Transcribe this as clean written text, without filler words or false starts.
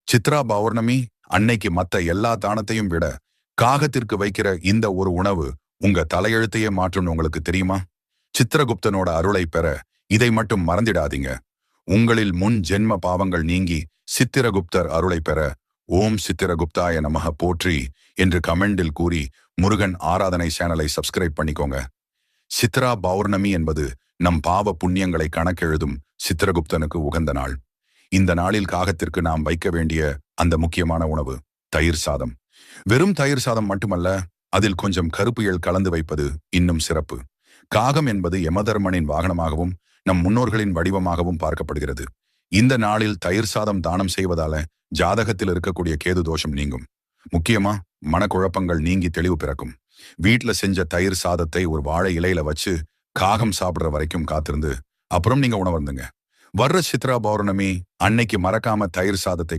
சித்ரா பௌர்ணமி அன்னைக்கு மத்த எல்லா தானத்தையும் விட காகத்திற்கு வைக்கிற இந்த ஒரு உணவு உங்க தலையெழுத்தையே மாற்றும்னு உங்களுக்கு தெரியுமா? சித்திரகுப்தனோட அருளை பெற இதை மட்டும் மறந்திடாதீங்க. உங்களில் முன் ஜென்ம பாவங்கள் நீங்கி சித்திரகுப்தர் அருளை பெற ஓம் சித்திரகுப்தாய நமஹ போற்றி என்று கமெண்டில் கூறி முருகன் ஆராதனை சேனலை சப்ஸ்கிரைப் பண்ணிக்கோங்க. சித்ரா பௌர்ணமி என்பது நம் பாவ புண்ணியங்களை கணக்கெழுதும் சித்திரகுப்தனுக்கு உகந்த நாள். இந்த நாளில் காகத்திற்கு நாம் வைக்க வேண்டிய அந்த முக்கியமான உணவு தயிர் சாதம். வெறும் தயிர் சாதம் மட்டுமல்ல, அதில் கொஞ்சம் கருப்பு எள் கலந்து வைப்பது இன்னும் சிறப்பு. காகம் என்பது யமதர்மனின் வாகனமாகவும் நம் முன்னோர்களின் வடிவமாகவும் பார்க்கப்படுகிறது. இந்த நாளில் தயிர் சாதம் தானம் செய்வதால ஜாதகத்தில் இருக்கக்கூடிய கேது தோஷம் நீங்கும். முக்கியமா மனக்குழப்பங்கள் நீங்கி தெளிவு பிறக்கும். வீட்டுல செஞ்ச தயிர் சாதத்தை ஒரு வாழை இலையில வச்சு காகம் சாப்பிடுற வரைக்கும் காத்திருந்து அப்புறம் நீங்க உணவருந்துங்க. வர்ற சித்ரா பௌர்ணமி அன்னைக்கு மறக்காம தயிர் சாதத்தை